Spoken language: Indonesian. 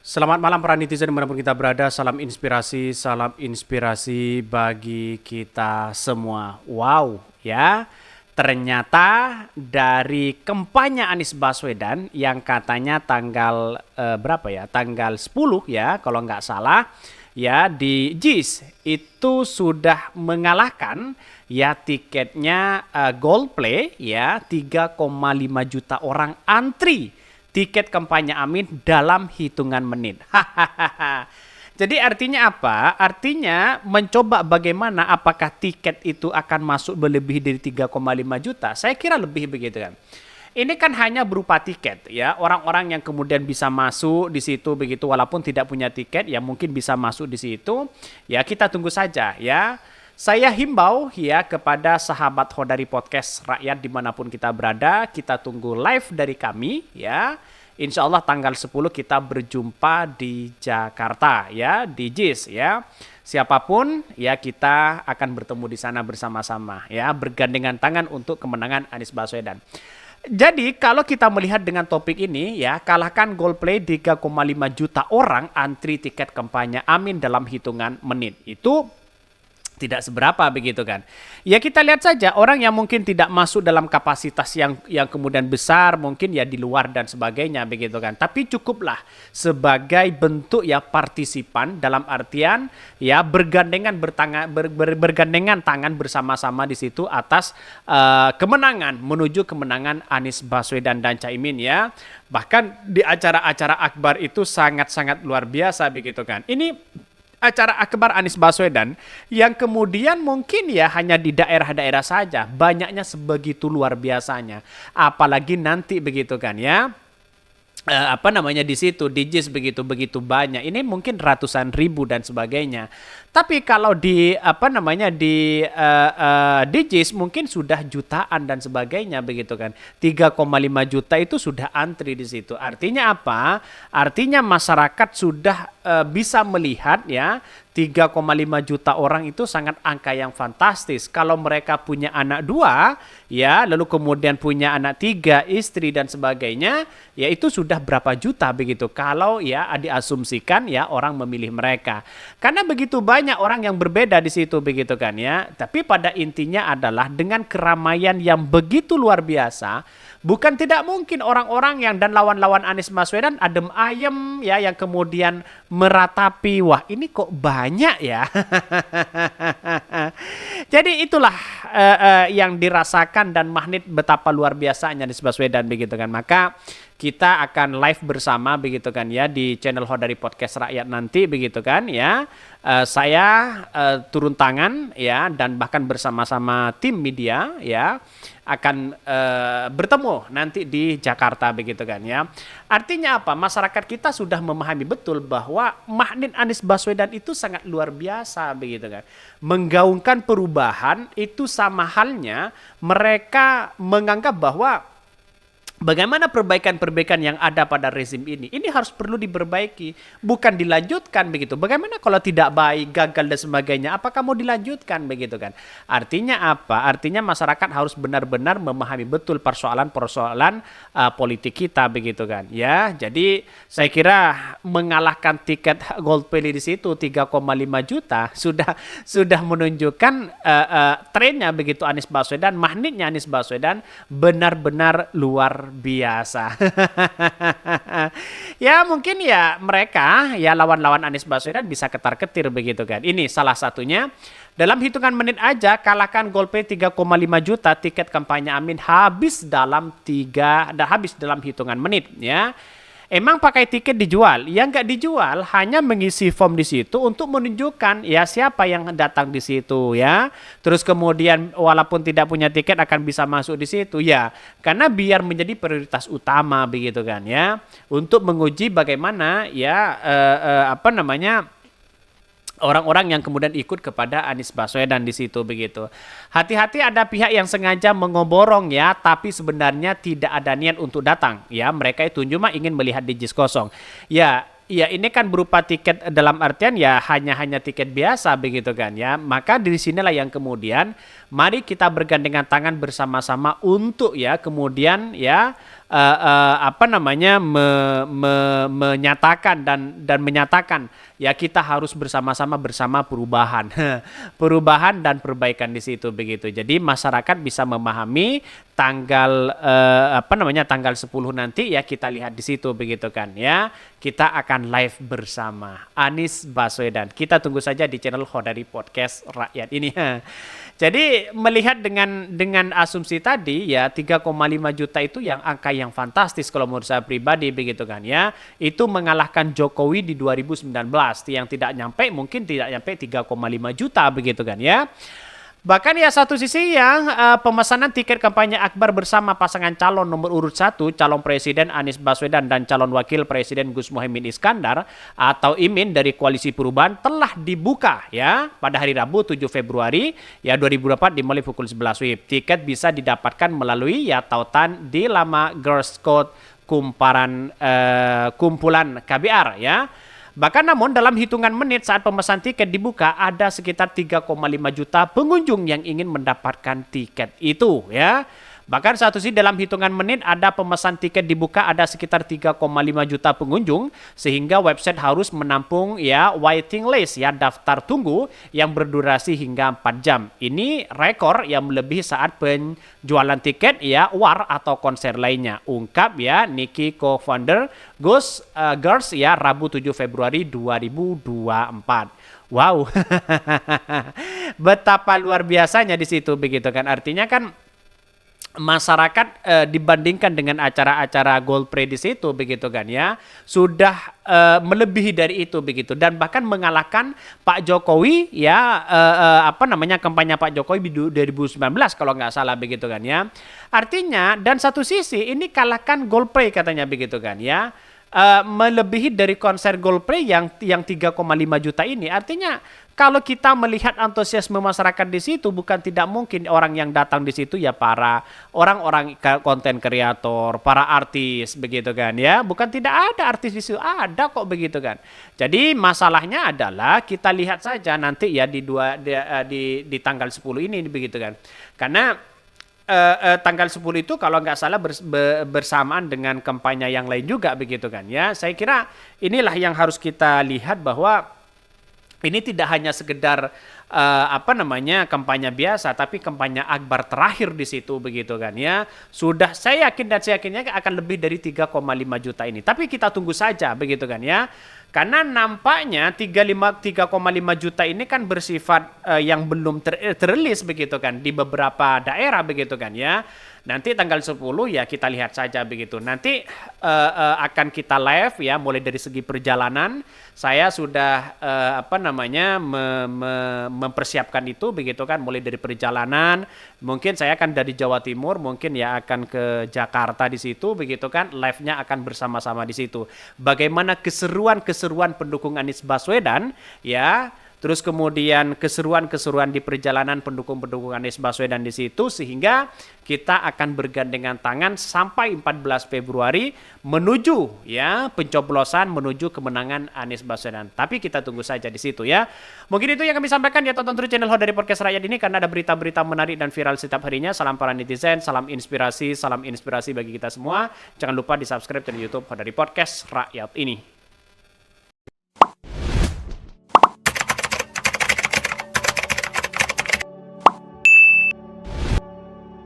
Selamat malam para netizen dimanapun kita berada, salam inspirasi bagi kita semua. Wow ya, ternyata dari kampanye Anies Baswedan yang katanya tanggal berapa ya, tanggal 10 ya kalau nggak salah, ya di JIS itu sudah mengalahkan ya tiketnya Gold Play ya 3,5 juta orang antri tiket kampanye Amin dalam hitungan menit. Jadi artinya apa? Artinya mencoba bagaimana apakah tiket itu akan masuk melebihi dari 3,5 juta. Saya kira lebih begitu kan. Ini kan hanya berupa tiket ya. Orang-orang yang kemudian bisa masuk di situ begitu walaupun tidak punya tiket ya mungkin bisa masuk di situ. Ya kita tunggu saja ya. Saya himbau ya kepada sahabat Hodari Podcast Rakyat dimanapun kita berada, kita tunggu live dari kami ya. Insya Allah tanggal 10 kita berjumpa di Jakarta ya, di JIS ya. Siapapun ya kita akan bertemu di sana bersama-sama ya, bergandengan tangan untuk kemenangan Anies Baswedan. Jadi kalau kita melihat dengan topik ini ya, kalahkan Goldplay 3,5 juta orang antri tiket kampanye Amin dalam hitungan menit. Itu tidak seberapa begitu kan. Ya kita lihat saja orang yang mungkin tidak masuk dalam kapasitas yang kemudian besar, mungkin ya di luar dan sebagainya begitu kan. Tapi cukuplah sebagai bentuk ya partisipan dalam artian ya bergandengan tangan bersama-sama di situ atas kemenangan menuju kemenangan Anies Baswedan dan Caimin ya. Bahkan di acara-acara akbar itu sangat-sangat luar biasa begitu kan. Ini acara akbar Anies Baswedan yang kemudian mungkin ya hanya di daerah-daerah saja, banyaknya sebegitu luar biasanya. Apalagi nanti begitu kan ya. Di situ di JIS begitu banyak, ini mungkin ratusan ribu dan sebagainya. Tapi kalau di di JIS mungkin sudah jutaan dan sebagainya begitu kan. 3,5 juta itu sudah antri di situ. Artinya apa? Artinya masyarakat sudah bisa melihat ya 3,5 juta orang itu sangat angka yang fantastis. Kalau mereka punya anak 2, ya, lalu kemudian punya anak 3, istri dan sebagainya, ya itu sudah berapa juta begitu. Kalau ya diasumsikan ya orang memilih mereka. Karena begitu banyak orang yang berbeda di situ begitu kan ya. Tapi pada intinya adalah dengan keramaian yang begitu luar biasa, bukan tidak mungkin orang-orang yang dan lawan-lawan Anies Baswedan adem ayem ya yang kemudian meratapi, wah ini kok banyak ya. Jadi itulah yang dirasakan dan magnet betapa luar biasanya Anies Baswedan begitu kan. Maka kita akan live bersama begitu kan ya di channel Hodari Podcast Rakyat nanti begitu kan ya. Saya turun tangan ya dan bahkan bersama-sama tim media ya akan bertemu nanti di Jakarta begitu kan ya. Artinya apa? Masyarakat kita sudah memahami betul bahwa magnet Anies Baswedan itu sangat luar biasa begitu kan. Menggaungkan perubahan itu sama halnya mereka menganggap bahwa bagaimana perbaikan-perbaikan yang ada pada rezim ini harus perlu diperbaiki, bukan dilanjutkan begitu. Bagaimana kalau tidak baik, gagal dan sebagainya, apakah mau dilanjutkan begitu kan? Artinya apa? Artinya masyarakat harus benar-benar memahami betul persoalan-persoalan politik kita begitu kan? Ya, jadi saya kira mengalahkan tiket Goldplay di situ 3,5 juta sudah menunjukkan trennya begitu Anies Baswedan, magnetnya Anies Baswedan benar-benar luar biasa. Ya mungkin ya mereka ya lawan-lawan Anies Baswedan bisa ketar-ketir begitu kan. Ini salah satunya dalam hitungan menit aja kalahkan Goldplay 3,5 juta tiket kampanye Amin habis dalam hitungan menit ya. Emang pakai tiket dijual? Ya nggak dijual, hanya mengisi form di situ untuk menunjukkan ya siapa yang datang di situ ya. Terus kemudian walaupun tidak punya tiket akan bisa masuk di situ ya. Karena biar menjadi prioritas utama begitu kan ya. Untuk menguji bagaimana ya orang-orang yang kemudian ikut kepada Anies Baswedan di situ begitu. Hati-hati ada pihak yang sengaja mengoborong ya, tapi sebenarnya tidak ada niat untuk datang ya. Mereka itu cuma ingin melihat di JIS kosong. Ya, ini kan berupa tiket dalam artian ya hanya tiket biasa begitu kan ya. Maka dari sinilah yang kemudian mari kita bergandengan tangan bersama-sama untuk ya kemudian ya menyatakan dan menyatakan ya kita harus bersama-sama bersama perubahan, perubahan dan perbaikan di situ begitu. Jadi masyarakat bisa memahami tanggal tanggal 10 nanti ya kita lihat di situ begitu kan ya. Kita akan live bersama Anies Baswedan. Kita tunggu saja di channel Khodari Podcast Rakyat ini. Jadi melihat dengan asumsi tadi ya 3,5 juta itu yang angka yang fantastis kalau menurut saya pribadi begitu kan ya. Itu mengalahkan Jokowi di 2019 yang tidak nyampe 3,5 juta begitu kan ya. Bahkan ya satu sisi yang pemesanan tiket kampanye akbar bersama pasangan calon nomor urut 1, calon presiden Anies Baswedan dan calon wakil presiden Gus Muhaimin Iskandar atau Imin dari Koalisi Perubahan telah dibuka ya pada hari Rabu 7 Februari ya 2024 dimulai pukul 11 WIB. Tiket bisa didapatkan melalui ya tautan di laman Girls Code kumpulan KBR ya. Bahkan namun dalam hitungan menit saat pemesan tiket dibuka ada sekitar 3,5 juta pengunjung yang ingin mendapatkan tiket itu ya. Bahkan satu sih dalam hitungan menit ada pemesan tiket dibuka ada sekitar 3,5 juta pengunjung sehingga website harus menampung ya waiting list ya daftar tunggu yang berdurasi hingga 4 jam. Ini rekor yang melebihi saat penjualan tiket ya war atau konser lainnya. Ungkap ya Niki co-founder Girls ya Rabu 7 Februari 2024. Wow. Betapa luar biasanya di situ begitu kan. Artinya kan masyarakat dibandingkan dengan acara-acara Goldplay di situ begitu kan ya sudah melebihi dari itu begitu dan bahkan mengalahkan Pak Jokowi ya kampanye Pak Jokowi 2019 kalau nggak salah begitu kan ya. Artinya dan satu sisi ini kalahkan Goldplay katanya begitu kan ya. Melebihi dari konser Goldplay yang 3,5 juta ini. Artinya kalau kita melihat antusiasme masyarakat di situ bukan tidak mungkin orang yang datang di situ ya para orang-orang konten kreator, para artis begitu kan ya. Bukan tidak ada artis di situ, ada kok begitu kan. Jadi masalahnya adalah kita lihat saja nanti ya di tanggal 10 ini begitu kan. Karena tanggal 10 itu kalau nggak salah bersamaan dengan kampanye yang lain juga begitu kan ya. Saya kira inilah yang harus kita lihat bahwa ini tidak hanya sekedar kampanye biasa tapi kampanye akbar terakhir di situ begitu kan ya. Sudah saya yakinnya akan lebih dari 3,5 juta ini. Tapi kita tunggu saja begitu kan ya. Karena nampaknya 3,5 juta ini kan bersifat yang belum terilis begitu kan di beberapa daerah begitu kan ya. Nanti tanggal 10 ya kita lihat saja begitu. Nanti akan kita live ya mulai dari segi perjalanan. Saya sudah mempersiapkan itu begitu kan mulai dari perjalanan. Mungkin saya akan dari Jawa Timur, mungkin ya akan ke Jakarta di situ begitu kan. Live-nya akan bersama-sama di situ. Bagaimana keseruan pendukung Anies Baswedan ya. Terus kemudian keseruan di perjalanan pendukung-pendukung Anies Baswedan di situ sehingga kita akan bergandengan tangan sampai 14 Februari menuju ya pencoblosan menuju kemenangan Anies Baswedan. Tapi kita tunggu saja di situ ya. Mungkin itu yang kami sampaikan ya tonton terus channel Khodari Podcast Rakyat ini karena ada berita-berita menarik dan viral setiap harinya. Salam para netizen, salam inspirasi bagi kita semua. Jangan lupa di-subscribe channel YouTube Khodari Podcast Rakyat ini.